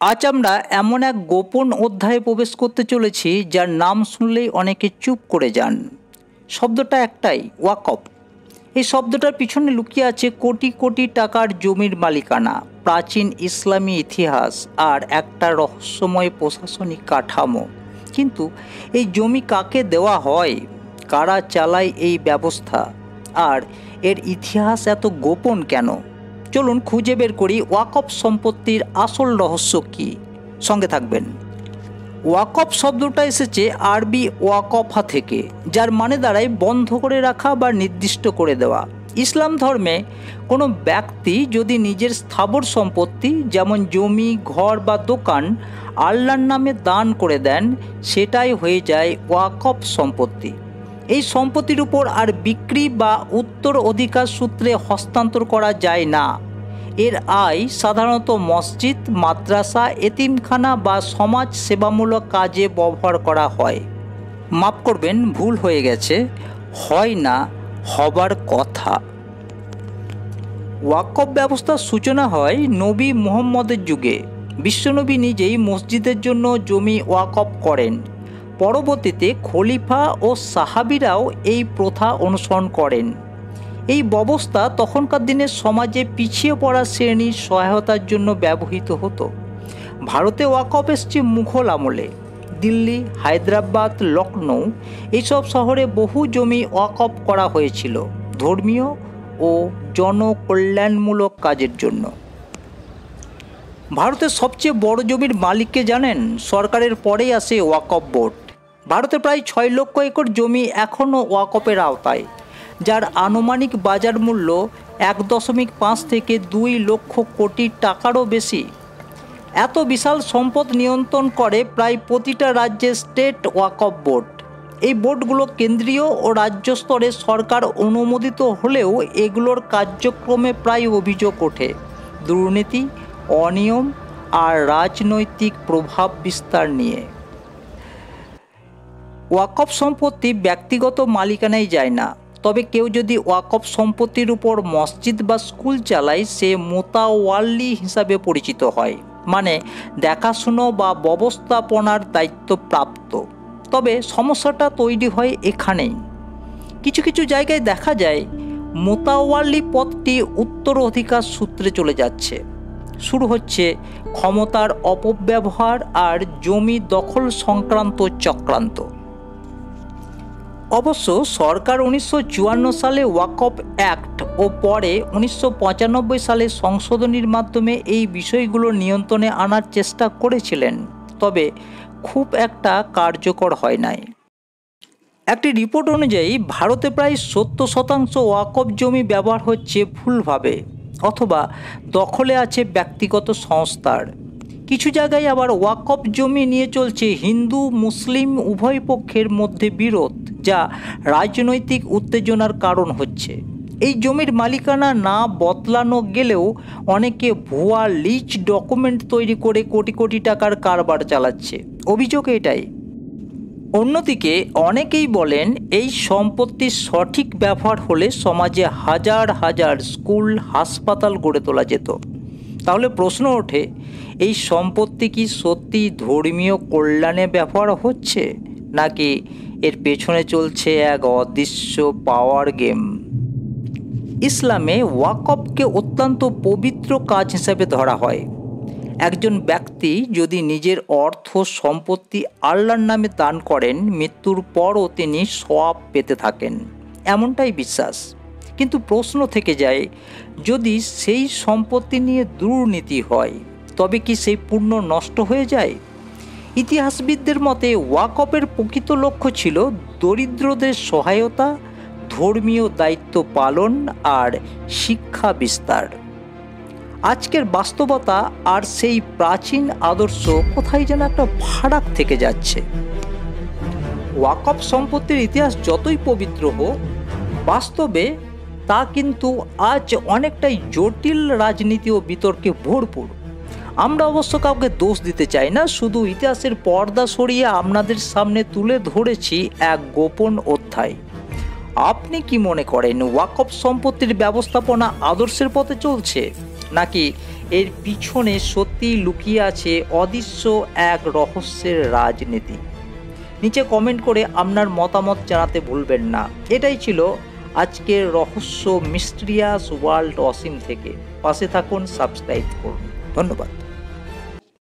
আজ আমরা এমন এক গোপন অধ্যায়ে প্রবেশ করতে চলেছি যার নাম শুনলেই অনেকে চুপ করে যান। শব্দটা একটাই, ওয়াকফ। এই শব্দটার পিছনে লুকিয়ে আছে কোটি কোটি টাকার জমির মালিকানা, প্রাচীন ইসলামী ইতিহাস আর একটা রহস্যময় প্রশাসনিক কাঠামো। কিন্তু এই জমি কাকে দেওয়া হয়, কারা চালায় এই ব্যবস্থা, আর এর ইতিহাস এত গোপন কেন? চলুন খুঁজে বের করি ওয়াকফ সম্পত্তির আসল রহস্য কী। সঙ্গে থাকবেন। ওয়াকফ শব্দটা এসেছে আরবি ওয়াকফা থেকে, যার মানে দাঁড়ায় বন্ধ করে রাখা বা নির্দিষ্ট করে দেওয়া। ইসলাম ধর্মে কোনো ব্যক্তি যদি নিজের স্থাবর সম্পত্তি যেমন জমি, ঘর বা দোকান আল্লাহর নামে দান করে দেন, সেটাই হয়ে যায় ওয়াকফ সম্পত্তি। এই সম্পত্তির উপর আর বিক্রি বা উত্তর অধিকার সূত্রে হস্তান্তর করা যায় না। এর আয় সাধারণত মসজিদ, মাদ্রাসা, এতিমখানা বা সমাজ সেবামূলক কাজে ব্যবহার করা হয়। মাফ করবেন, ভুল হয়ে গেছে, হয় না, হবার কথা। ওয়াকফ ব্যবস্থার সূচনা হয় নবী মুহাম্মদের যুগে। বিশ্বনবী নিজেই মসজিদের জন্য জমি ওয়াকফ করেন। পরবর্তীতে খলিফা ও সাহাবীরাও এই প্রথা অনুসরণ করেন। এই ব্যবস্থা তখনকার দিনে সমাজে পিছিয়ে পড়া শ্রেণীর সহায়তার জন্য ব্যবহৃত হতো। ভারতে ওয়াকফ এসেছে মুঘল আমলে। দিল্লি, হায়দ্রাবাদ, লখনৌ এইসব শহরে বহু জমি ওয়াকফ করা হয়েছিল ধর্মীয় ও জনকল্যাণমূলক কাজের জন্য। ভারতের সবচেয়ে বড় জমির মালিককে জানেন? সরকারের পরেই আসে ওয়াকফ বোর্ড। ভারতে প্রায় 6 লক্ষ একর জমি এখনও ওয়াকফের আওতায়, যার আনুমানিক বাজার মূল্য 1.5 থেকে 2 লক্ষ কোটি টাকারও বেশি। এত বিশাল সম্পদ নিয়ন্ত্রণ করে প্রায় প্রতিটা রাজ্যের স্টেট ওয়াকফ বোর্ড। এই বোর্ডগুলো কেন্দ্রীয় ও রাজ্য স্তরে সরকার অনুমোদিত হলেও এগুলোর কার্যক্রমে প্রায় অভিযোগ ওঠে দুর্নীতি, অনিয়ম আর রাজনৈতিক প্রভাব বিস্তার নিয়ে। ওয়াকফ সম্পত্তি ব্যক্তিগত মালিকানায় যায় না, তবে কেউ যদি ওয়াকফ সম্পত্তির উপর মসজিদ বা স্কুল চালায়, সে মোতাওয়াল্লি হিসাবে পরিচিত হয়, মানে দেখাশুনো বা ব্যবস্থাপনার দায়িত্বপ্রাপ্ত। তবে সমস্যাটা তৈরি হয় এখানেই। কিছু কিছু জায়গায় দেখা যায় মোতাওয়াল্লি পদটি উত্তরাধিকার সূত্রে চলে যাচ্ছে। শুরু হচ্ছে ক্ষমতার অপব্যবহার আর জমি দখল সংক্রান্ত চক্রান্ত। অবশ্য সরকার 1954 সালে ওয়াকফ অ্যাক্ট ও পরে 1995 সালে সংশোধনীর মাধ্যমে এই বিষয়গুলো নিয়ন্ত্রণে আনার চেষ্টা করেছিলেন, তবে খুব একটা কার্যকর হয় নাই। একটি রিপোর্ট অনুযায়ী ভারতে প্রায় 70% ওয়াকফ জমি ব্যবহার হচ্ছে ভুলভাবে অথবা দখলে আছে ব্যক্তিগত সংস্থার। কিছু জায়গায় আবার ওয়াকফ জমি নিয়ে চলছে হিন্দু মুসলিম উভয় পক্ষের মধ্যে বিরোধ, যা রাজনৈতিক উত্তেজনার কারণ হচ্ছে। এই জমির মালিকানা না বদলানো গেলেও অনেকে ভুয়া লিজ ডকুমেন্ট তৈরি করে কোটি কোটি টাকার কারবার চালাচ্ছে, অভিযোগ এটাই। অন্যদিকে অনেকেই বলেন এই সম্পত্তির সঠিক ব্যবহার হলে সমাজে হাজার হাজার স্কুল, হাসপাতাল গড়ে তোলা যেত। তাহলে প্রশ্ন ওঠে, এই সম্পত্তি কি সত্যি ধর্মীয় কল্যাণে ব্যবহার হচ্ছে, নাকি এর পেছনে চলছে এক অদৃশ্য পাওয়ার গেম? ইসলামে ওয়াকফকে অত্যন্ত পবিত্র কাজ হিসেবে ধরা হয়। একজন ব্যক্তি যদি নিজের অর্থ সম্পত্তি আল্লাহর নামে দান করেন, মৃত্যুর পরও তিনি সওয়াব পেতে থাকেন, এমনটাই বিশ্বাস। কিন্তু প্রশ্ন থেকে যায়, যদি সেই সম্পত্তি নিয়ে দুর্নীতি হয়, তবে কি সেই পুণ্য নষ্ট হয়ে যায়? ইতিহাসবিদদের মতে ওয়াকফের প্রকৃত লক্ষ্য ছিল দরিদ্রদের সহায়তা, ধর্মীয় দায়িত্ব পালন আর শিক্ষা বিস্তার। আজকের বাস্তবতা আর সেই প্রাচীন আদর্শ কোথায় যেন একটা ফারাক থেকে যাচ্ছে। ওয়াকফ সম্পত্তির ইতিহাস যতই পবিত্র হোক, বাস্তবে তা কিন্তু আজ অনেকটাই জটিল রাজনীতি ও বিতর্কে ভরপুর। আমরা অবশ্য কাউকে দোষ দিতে চাই না, শুধু ইতিহাসের পর্দা সরিয়ে আপনাদের সামনে তুলে ধরেছি এক গোপন অধ্যায়। আপনি কি মনে করেন ওয়াকফ সম্পত্তির ব্যবস্থাপনা আদর্শের পথে চলছে, নাকি এর পিছনে সত্যিই লুকিয়ে আছে অদৃশ্য এক রহস্যের রাজনীতি। নিচে কমেন্ট করে আপনার মতামত জানাতে ভুলবেন না। এটাই ছিল আজকের রহস্য মিস্ট্রিয়াস ওয়ার্ল্ড অসীম থেকে। পাশে থাকুন, সাবস্ক্রাইব করুন। ধন্যবাদ।